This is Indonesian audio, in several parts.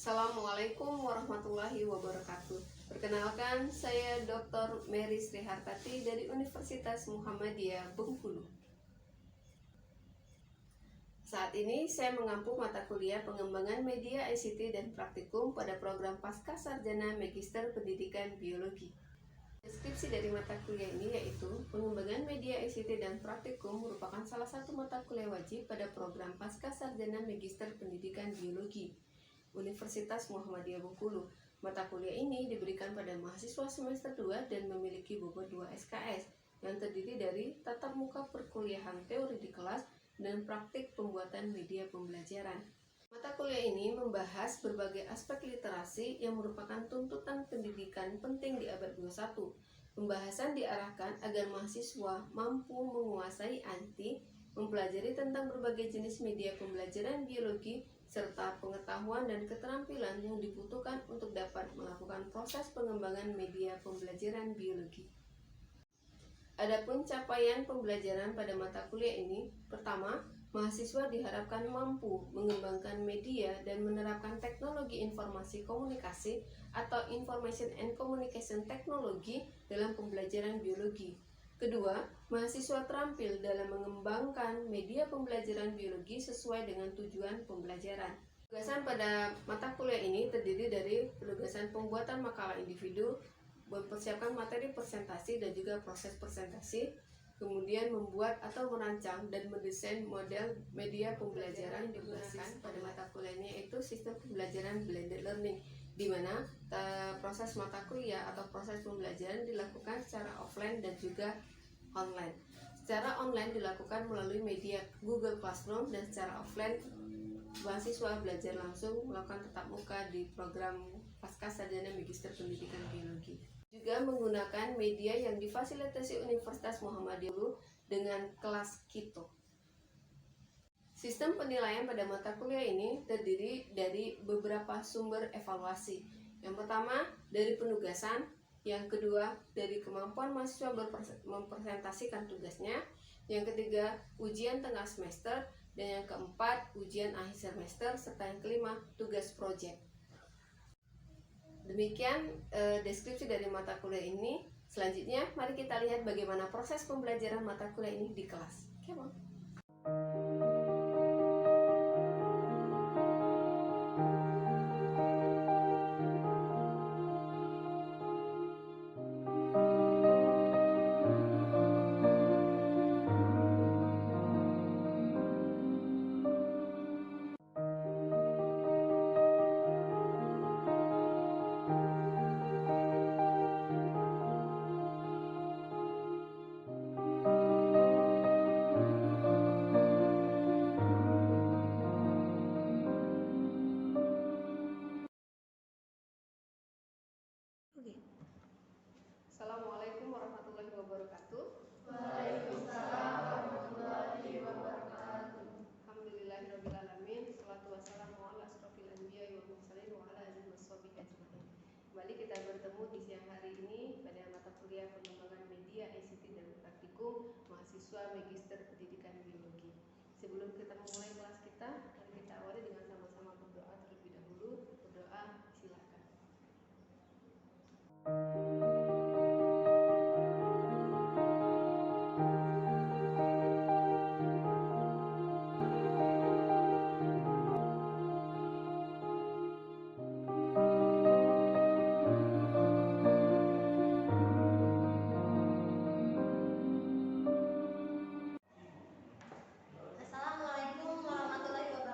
Assalamualaikum warahmatullahi wabarakatuh. Perkenalkan, saya Dr. Mary Srihartati dari Universitas Muhammadiyah Bengkulu. Saat ini saya mengampu mata kuliah pengembangan media ICT dan praktikum pada program Pascasarjana Magister Pendidikan Biologi. Deskripsi dari mata kuliah ini yaitu pengembangan media ICT dan praktikum merupakan salah satu mata kuliah wajib pada program Pascasarjana Magister Pendidikan Biologi Universitas Muhammadiyah Bengkulu. Mata kuliah ini diberikan pada mahasiswa semester 2 dan memiliki bobot 2 SKS yang terdiri dari tatap muka perkuliahan teori di kelas dan praktik pembuatan media pembelajaran. Mata kuliah ini membahas berbagai aspek literasi yang merupakan tuntutan pendidikan penting di abad 21. Pembahasan diarahkan agar mahasiswa mampu menguasai mempelajari tentang berbagai jenis media pembelajaran biologi serta pengetahuan dan keterampilan yang dibutuhkan untuk dapat melakukan proses pengembangan media pembelajaran biologi. Adapun capaian pembelajaran pada mata kuliah ini, pertama, mahasiswa diharapkan mampu mengembangkan media dan menerapkan teknologi informasi komunikasi atau Information and Communication Technology dalam pembelajaran biologi. Kedua, mahasiswa terampil dalam mengembangkan media pembelajaran biologi sesuai dengan tujuan pembelajaran. Penugasan pada mata kuliah ini terdiri dari penugasan pembuatan makalah individu, mempersiapkan materi presentasi dan juga proses presentasi, kemudian membuat atau merancang dan mendesain model media pembelajaran yang digunakan pada mata kuliahnya, yaitu sistem pembelajaran blended learning, di mana proses mata kuliah atau proses pembelajaran dilakukan secara offline dan juga online. Secara online dilakukan melalui media Google Classroom dan secara offline mahasiswa belajar langsung melakukan tatap muka di program Pascasarjana Magister Pendidikan Biologi. Juga menggunakan media yang difasilitasi Universitas Muhammadiyah dengan kelas Kito. Sistem penilaian pada mata kuliah ini terdiri dari beberapa sumber evaluasi. Yang pertama dari penugasan, yang kedua dari kemampuan mahasiswa mempresentasikan tugasnya, yang ketiga ujian tengah semester, dan yang keempat ujian akhir semester, serta yang kelima tugas proyek. Demikian deskripsi dari mata kuliah ini. Selanjutnya mari kita lihat bagaimana proses pembelajaran mata kuliah ini di kelas. Oke, Bang. Assalamualaikum warahmatullahi wabarakatuh. Waalaikumsalam warahmatullahi wabarakatuh. Alhamdulillahirabbil alamin. Shalatu wassalamu ala asrofil anbiya'i wal mursalin wa ala alihi washabihi ajmain. Kembali kita bertemu di siang hari ini pada mata kuliah pengembangan media ICT dan praktikum mahasiswa Magister Pendidikan Biologi. Sebelum kita memulai kelas kita, mari kita awali dengan sama-sama berdoa terlebih dahulu. Berdoa, silakan. Assalamualaikum warahmatullahi wabarakatuh.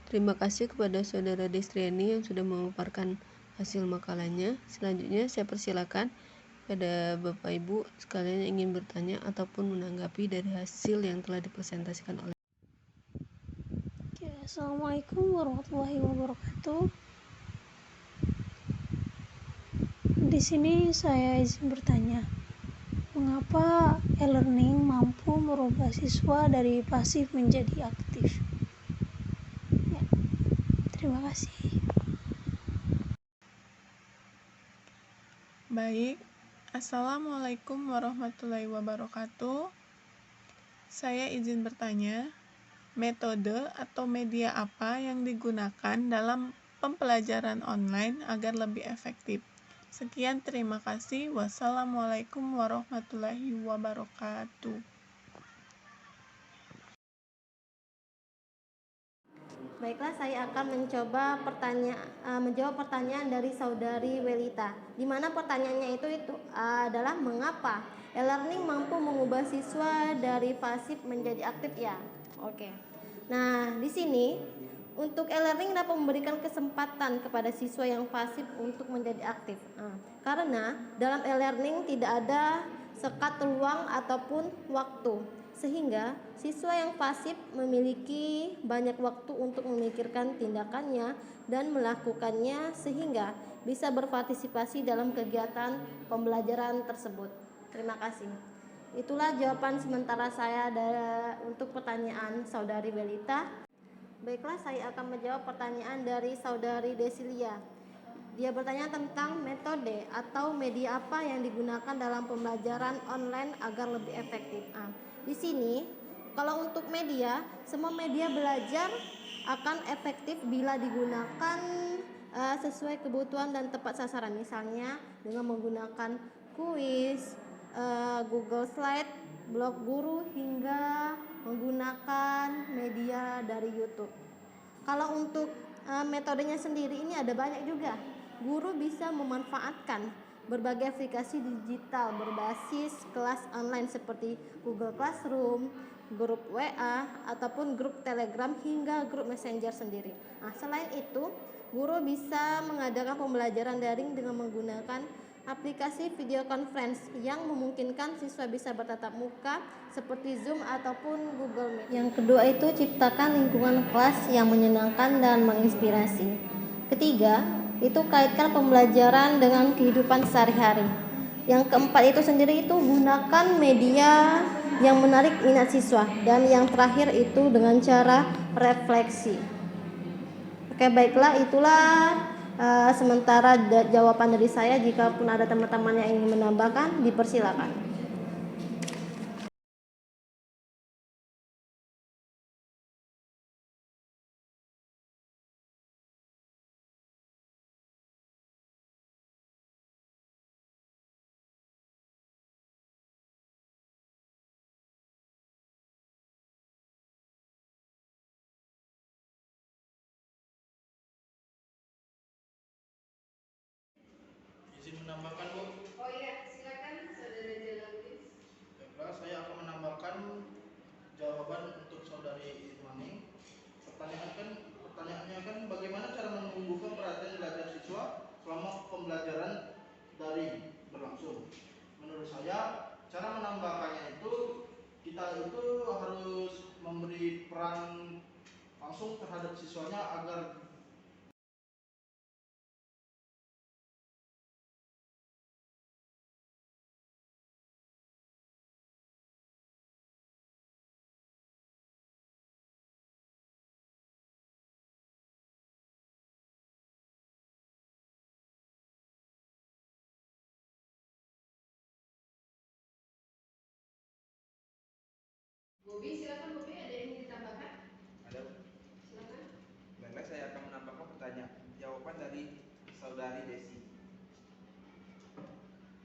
Terima kasih kepada Saudara Destriani yang sudah memaparkan hasil makalahnya. Selanjutnya saya persilakan pada Bapak Ibu sekalian yang ingin bertanya ataupun menanggapi dari hasil yang telah dipresentasikan oleh. Oke, Assalamualaikum warahmatullahi wabarakatuh. Di sini saya izin bertanya, mengapa e-learning mampu merubah siswa dari pasif menjadi aktif? Ya, terima kasih. Baik, Assalamualaikum warahmatullahi wabarakatuh. Saya izin bertanya, metode atau media apa yang digunakan dalam pembelajaran online agar lebih efektif? Sekian, terima kasih. Wassalamualaikum warahmatullahi wabarakatuh. Baiklah, saya akan menjawab pertanyaan dari saudari Welita. Di mana pertanyaannya itu adalah mengapa e-learning mampu mengubah siswa dari pasif menjadi aktif ya. Oke. Nah, di sini untuk e-learning dapat memberikan kesempatan kepada siswa yang pasif untuk menjadi aktif. Karena dalam e-learning tidak ada sekat ruang ataupun waktu, sehingga siswa yang pasif memiliki banyak waktu untuk memikirkan tindakannya dan melakukannya sehingga bisa berpartisipasi dalam kegiatan pembelajaran tersebut. Terima kasih. Itulah jawaban sementara saya untuk pertanyaan saudari Belita. Baiklah, saya akan menjawab pertanyaan dari saudari Desilia. Dia bertanya tentang metode atau media apa yang digunakan dalam pembelajaran online agar lebih efektif. Di sini, kalau untuk media, semua media belajar akan efektif bila digunakan sesuai kebutuhan dan tepat sasaran. Misalnya dengan menggunakan kuis, Google Slide, blog guru, hingga menggunakan media dari YouTube. Kalau untuk metodenya sendiri ini ada banyak juga. Guru bisa memanfaatkan berbagai aplikasi digital berbasis kelas online seperti Google Classroom, grup WA, ataupun grup Telegram hingga grup Messenger sendiri. Selain itu, guru bisa mengadakan pembelajaran daring dengan menggunakan aplikasi video conference yang memungkinkan siswa bisa bertatap muka seperti Zoom ataupun Google Meet. Yang kedua itu ciptakan lingkungan kelas yang menyenangkan dan menginspirasi. Ketiga, itu kaitkan pembelajaran dengan kehidupan sehari-hari. Yang keempat itu sendiri itu gunakan media yang menarik minat siswa. Dan yang terakhir itu dengan cara refleksi. Oke, baiklah, itulah sementara jawaban dari saya. Jika pun ada teman-teman yang ingin menambahkan, dipersilakan. Izin menambahkan, Bu. Oh iya, silakan Saudara Jalaluddin. Baiklah, saya akan menambahkan jawaban untuk saudari Irwani. Pertanyaannya kan bagaimana cara menumbuhkan perhatian belajar siswa selama pembelajaran daring berlangsung. Menurut saya, cara menambahkannya itu kita itu harus memberi peran langsung terhadap siswanya agar Bobi, silakan Bobi, ada yang ingin ditambahkan? Ada. Silakan. Baiklah, saya akan menambahkan pertanyaan jawaban dari saudari Desi.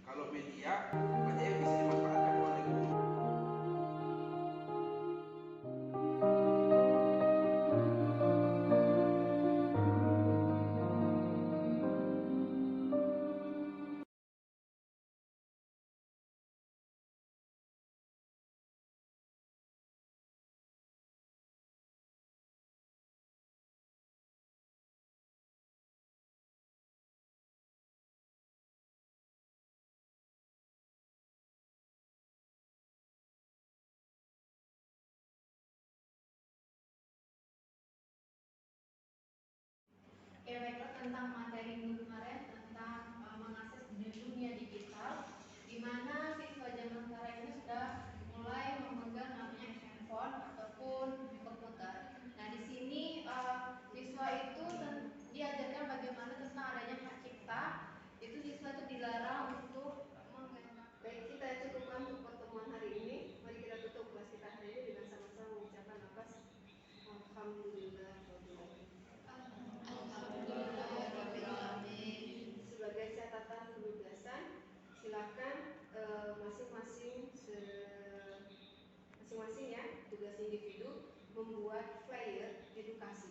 Kalau media banyak yang bisa dimanfaatkan oleh guru. Alhamdulillah. Sebagai catatan penugasan, silakan masing-masing ya, tugas individu membuat flyer edukasi.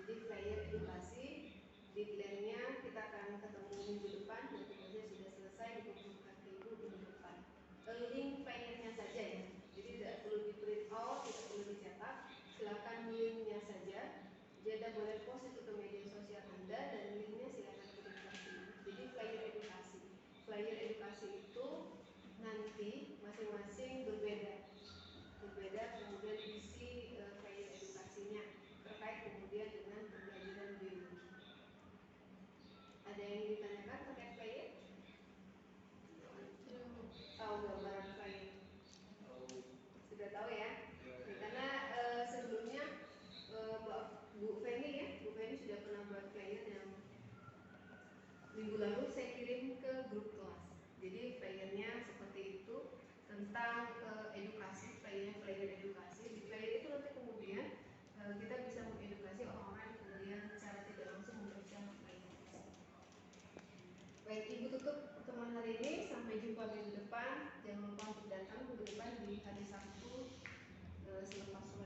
Jadi flyer edukasi deadline-nya kita akan ketemu minggu depan dan tugasnya sudah selesai dikumpulkan ke ibu minggu depan. Link flyernya saja ya, jadi tidak perlu di print out, tidak perlu dicetak, silakan linknya saja. Jadi boleh post itu ke media sosial Anda dan linknya silakan kirimkan ke ibu. Jadi flyer edukasi. Flyer edukasi itu nanti masing-masing berbeda kemudian isi flyer edukasinya terkait kemudian dengan pembelajaran biologi. Ada yang ditanyakan terkait flyer? Tahu gambaran flyer? Sudah tahu ya? Karena sebelumnya Bu Feni ya, Bu Feni sudah pernah buat flyer yang minggu lalu saya kirim ke grup kelas. Jadi flyernya seperti itu tentang edukasi, flyer edukasi. Di flyer itu nanti kemudian kita bisa mengedukasi orang-orang yang kemudian secara tidak langsung membaca flyer. Baik, Ibu tutup pertemuan hari ini. Sampai jumpa minggu depan. Jangan lupa untuk datang minggu depan di hari Sabtu selepas sholat